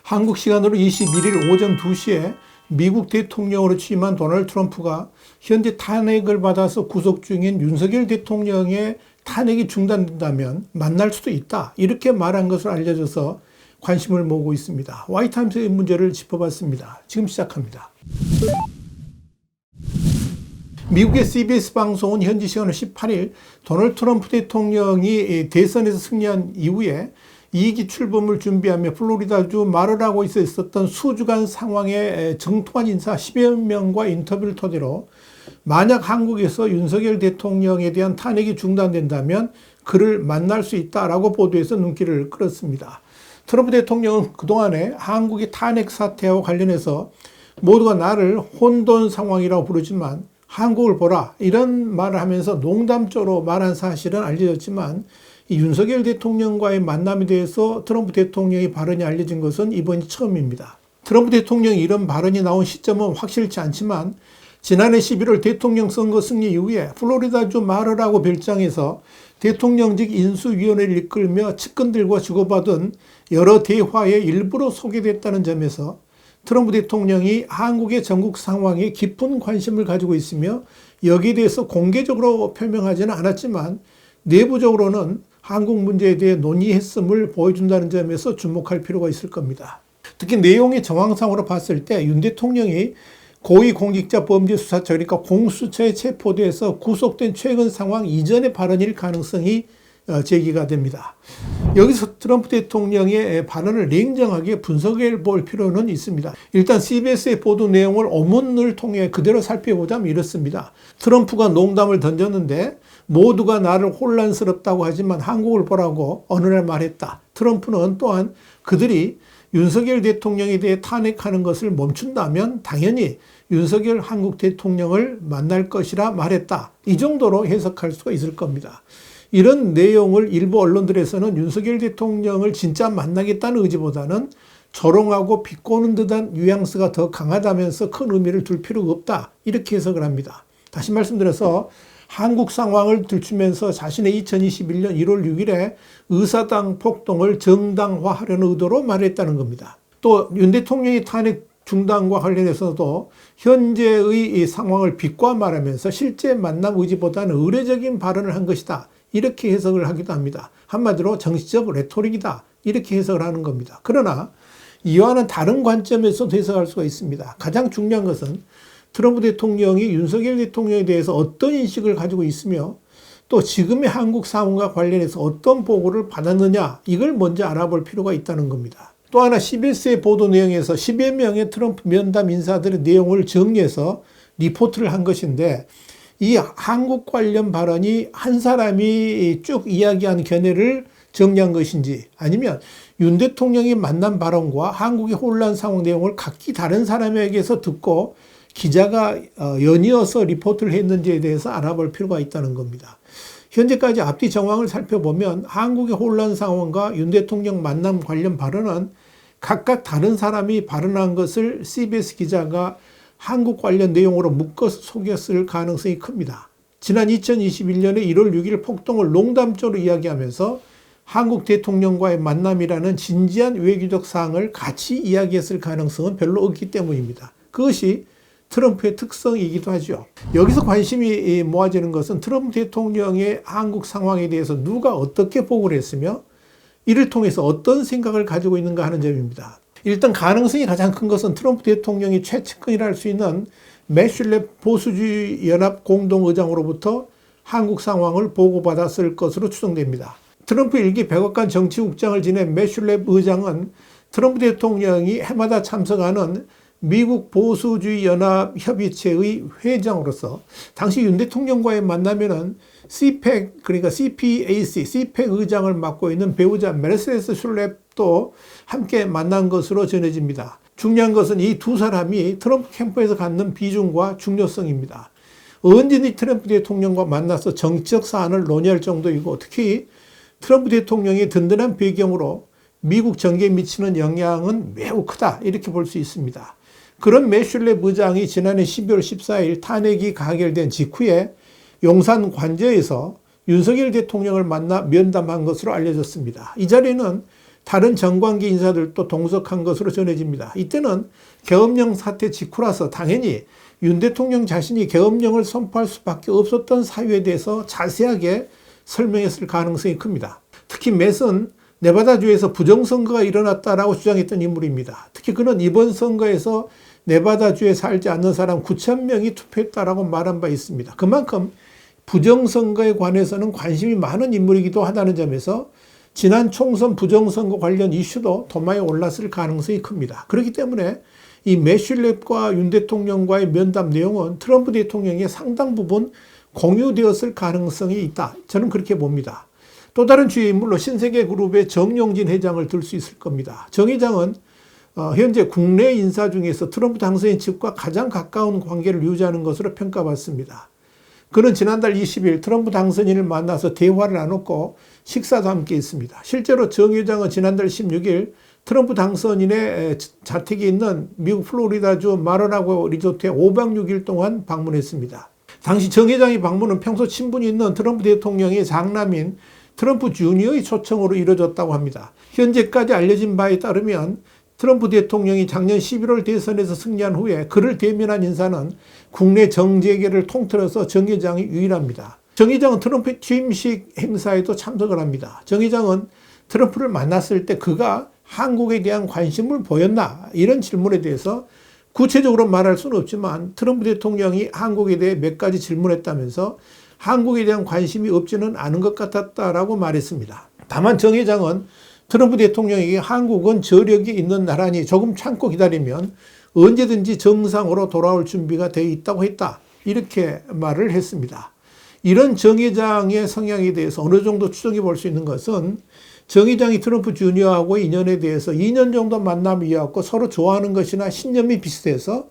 한국 시간으로 21일 오전 2시에 미국 대통령으로 취임한 도널드 트럼프가 현재 탄핵을 받아서 구속 중인 윤석열 대통령의 탄핵이 중단된다면 만날 수도 있다, 이렇게 말한 것으로 알려져서 관심을 모으고 있습니다. 화이트타임스의 문제를 짚어봤습니다. 지금 시작합니다. 미국의 CBS 방송은 현지 시간으로 18일 도널드 트럼프 대통령이 대선에서 승리한 이후에 2기 출범을 준비하며 플로리다주 마르라고에서 있었던 수주간 상황에 정통한 인사 10여 명과 인터뷰를 토대로 만약 한국에서 윤석열 대통령에 대한 탄핵이 중단된다면 그를 만날 수 있다라고 보도해서 눈길을 끌었습니다. 트럼프 대통령은 그동안에 한국의 탄핵 사태와 관련해서 모두가 나를 혼돈 상황이라고 부르지만 한국을 보라, 이런 말을 하면서 농담조로 말한 사실은 알려졌지만 이 윤석열 대통령과의 만남에 대해서 트럼프 대통령의 발언이 알려진 것은 이번이 처음입니다. 트럼프 대통령이 이런 발언이 나온 시점은 확실치 않지만 지난해 11월 대통령 선거 승리 이후에 플로리다주 마르라고 별장에서 대통령직 인수위원회를 이끌며 측근들과 주고받은 여러 대화에 일부러 소개됐다는 점에서 트럼프 대통령이 한국의 전국 상황에 깊은 관심을 가지고 있으며 여기에 대해서 공개적으로 표명하지는 않았지만 내부적으로는 한국 문제에 대해 논의했음을 보여준다는 점에서 주목할 필요가 있을 겁니다. 특히 내용의 정황상으로 봤을 때 윤 대통령이 고위공직자범죄수사처, 그러니까 공수처에 체포돼서 구속된 최근 상황 이전의 발언일 가능성이 제기가 됩니다. 여기서 트럼프 대통령의 발언을 냉정하게 분석해 볼 필요는 있습니다. 일단 CBS의 보도 내용을 원문을 통해 그대로 살펴보자면 이렇습니다. 트럼프가 농담을 던졌는데 모두가 나를 혼란스럽다고 하지만 한국을 보라고 어느 날 말했다. 트럼프는 또한 그들이 윤석열 대통령에 대해 탄핵하는 것을 멈춘다면 당연히 윤석열 한국 대통령을 만날 것이라 말했다. 이 정도로 해석할 수가 있을 겁니다. 이런 내용을 일부 언론들에서는 윤석열 대통령을 진짜 만나겠다는 의지보다는 조롱하고 비꼬는 듯한 뉘앙스가 더 강하다면서 큰 의미를 둘 필요가 없다, 이렇게 해석을 합니다. 다시 말씀드려서 한국 상황을 들추면서 자신의 2021년 1월 6일에 의사당 폭동을 정당화하려는 의도로 말했다는 겁니다. 또 윤 대통령의 탄핵 중단과 관련해서도 현재의 이 상황을 비꼬아 말하면서 실제 만남 의지보다는 의례적인 발언을 한 것이다, 이렇게 해석을 하기도 합니다. 한마디로 정치적 레토릭이다, 이렇게 해석을 하는 겁니다. 그러나 이와는 다른 관점에서도 해석할 수가 있습니다. 가장 중요한 것은 트럼프 대통령이 윤석열 대통령에 대해서 어떤 인식을 가지고 있으며 또 지금의 한국 상황과 관련해서 어떤 보고를 받았느냐, 이걸 먼저 알아볼 필요가 있다는 겁니다. 또 하나 CBS의 보도 내용에서 10여 명의 트럼프 면담 인사들의 내용을 정리해서 리포트를 한 것인데 이 한국 관련 발언이 한 사람이 쭉 이야기한 견해를 정리한 것인지 아니면 윤 대통령이 만난 발언과 한국의 혼란 상황 내용을 각기 다른 사람에게서 듣고 기자가 연이어서 리포트를 했는지에 대해서 알아볼 필요가 있다는 겁니다. 현재까지 앞뒤 정황을 살펴보면 한국의 혼란 상황과 윤 대통령 만남 관련 발언은 각각 다른 사람이 발언한 것을 CBS 기자가 한국 관련 내용으로 묶어서 속였을 가능성이 큽니다. 지난 2021년에 1월 6일 폭동을 농담조로 이야기하면서 한국 대통령과의 만남이라는 진지한 외교적 사항을 같이 이야기했을 가능성은 별로 없기 때문입니다. 그것이 트럼프의 특성이기도 하죠. 여기서 관심이 모아지는 것은 트럼프 대통령의 한국 상황에 대해서 누가 어떻게 보고를 했으며 이를 통해서 어떤 생각을 가지고 있는가 하는 점입니다. 일단 가능성이 가장 큰 것은 트럼프 대통령이 최측근이라 할 수 있는 매슐렙 보수주의 연합 공동의장으로부터 한국 상황을 보고받았을 것으로 추정됩니다. 트럼프 1기 백악관 정치국장을 지낸 매슐렙 의장은 트럼프 대통령이 해마다 참석하는 미국 보수주의 연합 협의체의 회장으로서 당시 윤 대통령과의 만남에는 CPAC, 그러니까 CPAC 의장을 맡고 있는 배우자 메르세데스 슐렙도 함께 만난 것으로 전해집니다. 중요한 것은 이 두 사람이 트럼프 캠프에서 갖는 비중과 중요성입니다. 언제든지 트럼프 대통령과 만나서 정치적 사안을 논의할 정도이고 특히 트럼프 대통령의 든든한 배경으로 미국 정계에 미치는 영향은 매우 크다, 이렇게 볼 수 있습니다. 그런 매슐렙 의장이 지난해 12월 14일 탄핵이 가결된 직후에 용산 관저에서 윤석열 대통령을 만나 면담한 것으로 알려졌습니다. 이 자리는 다른 정관계 인사들도 동석한 것으로 전해집니다. 이때는 계엄령 사태 직후라서 당연히 윤 대통령 자신이 계엄령을 선포할 수밖에 없었던 사유에 대해서 자세하게 설명했을 가능성이 큽니다. 특히 메슨 네바다주에서 부정선거가 일어났다라고 주장했던 인물입니다. 특히 그는 이번 선거에서 네바다주에 살지 않는 사람 9,000명이 투표했다라고 말한 바 있습니다. 그만큼 부정선거에 관해서는 관심이 많은 인물이기도 하다는 점에서 지난 총선 부정선거 관련 이슈도 도마에 올랐을 가능성이 큽니다. 그렇기 때문에 이 매슐랩과 윤 대통령과의 면담 내용은 트럼프 대통령의 상당 부분 공유되었을 가능성이 있다. 저는 그렇게 봅니다. 또 다른 주요 인물로 신세계그룹의 정용진 회장을 들 수 있을 겁니다. 정 회장은 현재 국내 인사 중에서 트럼프 당선인 측과 가장 가까운 관계를 유지하는 것으로 평가받습니다. 그는 지난달 20일 트럼프 당선인을 만나서 대화를 나눴고 식사도 함께 했습니다. 실제로 정 회장은 지난달 16일 트럼프 당선인의 자택이 있는 미국 플로리다주 마르라고 리조트에 5박 6일 동안 방문했습니다. 당시 정 회장의 방문은 평소 친분이 있는 트럼프 대통령의 장남인 트럼프 주니어의 초청으로 이루어졌다고 합니다. 현재까지 알려진 바에 따르면 트럼프 대통령이 작년 11월 대선에서 승리한 후에 그를 대면한 인사는 국내 정재계를 통틀어서 정 회장이 유일합니다. 정 회장은 트럼프 취임식 행사에도 참석을 합니다. 정 회장은 트럼프를 만났을 때 그가 한국에 대한 관심을 보였나? 이런 질문에 대해서 구체적으로 말할 수는 없지만 트럼프 대통령이 한국에 대해 몇 가지 질문했다면서 한국에 대한 관심이 없지는 않은 것 같았다라고 말했습니다. 다만 정 회장은 트럼프 대통령에게 한국은 저력이 있는 나라니 조금 참고 기다리면 언제든지 정상으로 돌아올 준비가 되어 있다고 했다. 이렇게 말을 했습니다. 이런 정 회장의 성향에 대해서 어느 정도 추정해 볼 수 있는 것은 정 회장이 트럼프 주니어하고의 인연에 대해서 2년 정도 만남이 이어왔고 서로 좋아하는 것이나 신념이 비슷해서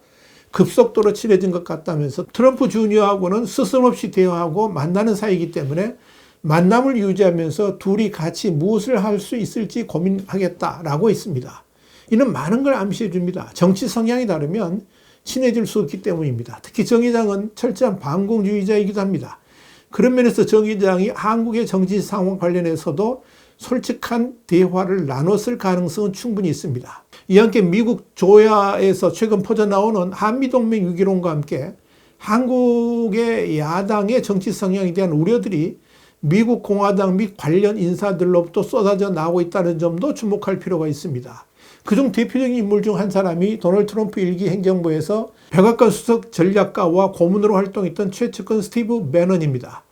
급속도로 친해진 것 같다면서 트럼프 주니어하고는 스스럼없이 대화하고 만나는 사이이기 때문에 만남을 유지하면서 둘이 같이 무엇을 할 수 있을지 고민하겠다라고 했습니다. 이는 많은 걸 암시해 줍니다. 정치 성향이 다르면 친해질 수 없기 때문입니다. 특히 정 회장은 철저한 반공주의자이기도 합니다. 그런 면에서 정 회장이 한국의 정치 상황 관련해서도 솔직한 대화를 나눴을 가능성은 충분히 있습니다. 이와 함께 미국 조야에서 최근 퍼져나오는 한미동맹 위기론과 함께 한국의 야당의 정치 성향에 대한 우려들이 미국 공화당 및 관련 인사들로부터 쏟아져 나오고 있다는 점도 주목할 필요가 있습니다. 그중 대표적인 인물 중 한 사람이 도널드 트럼프 일기 행정부에서 백악관 수석 전략가와 고문으로 활동했던 최측근 스티브 배넌입니다.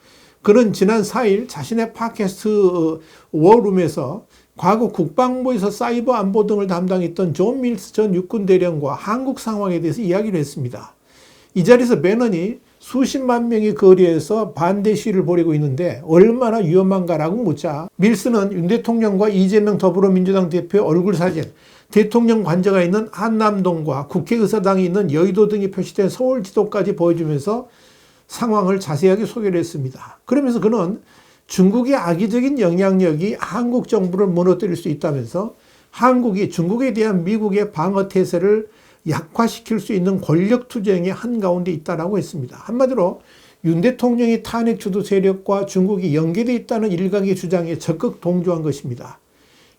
그는 지난 4일 자신의 팟캐스트 워룸에서 과거 국방부에서 사이버 안보 등을 담당했던 존 밀스 전 육군 대령과 한국 상황에 대해서 이야기를 했습니다. 이 자리에서 배넌이 수십만 명의 거리에서 반대 시위를 벌이고 있는데 얼마나 위험한가라고 묻자 밀스는 윤 대통령과 이재명 더불어민주당 대표의 얼굴 사진, 대통령 관저가 있는 한남동과 국회의사당이 있는 여의도 등이 표시된 서울 지도까지 보여주면서 상황을 자세하게 소개를 했습니다. 그러면서 그는 중국의 악의적인 영향력이 한국 정부를 무너뜨릴 수 있다면서 한국이 중국에 대한 미국의 방어 태세를 약화시킬 수 있는 권력 투쟁의 한가운데 있다라고 했습니다. 한마디로 윤 대통령의 탄핵 주도 세력과 중국이 연계되어 있다는 일각의 주장에 적극 동조한 것입니다.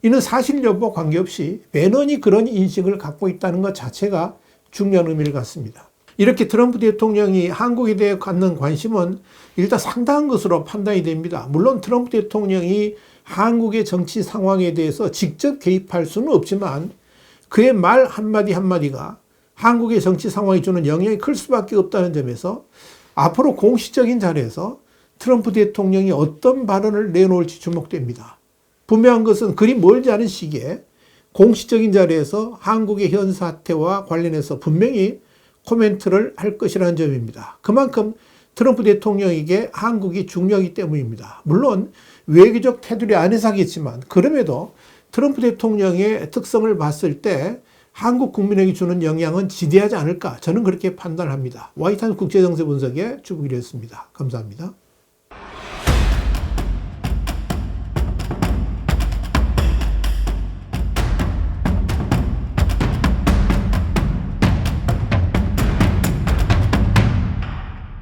이는 사실 여부와 관계없이 배넌이 그런 인식을 갖고 있다는 것 자체가 중요한 의미를 갖습니다. 이렇게 트럼프 대통령이 한국에 대해 갖는 관심은 일단 상당한 것으로 판단이 됩니다. 물론 트럼프 대통령이 한국의 정치 상황에 대해서 직접 개입할 수는 없지만 그의 말 한마디 한마디가 한국의 정치 상황에 주는 영향이 클 수밖에 없다는 점에서 앞으로 공식적인 자리에서 트럼프 대통령이 어떤 발언을 내놓을지 주목됩니다. 분명한 것은 그리 멀지 않은 시기에 공식적인 자리에서 한국의 현 사태와 관련해서 분명히 코멘트를 할 것이라는 점입니다. 그만큼 트럼프 대통령에게 한국이 중요하기 때문입니다. 물론 외교적 테두리 안에서 하겠지만 그럼에도 트럼프 대통령의 특성을 봤을 때 한국 국민에게 주는 영향은 지대하지 않을까 저는 그렇게 판단합니다. 와이탄 국제정세 분석의 주부기였습니다. 감사합니다.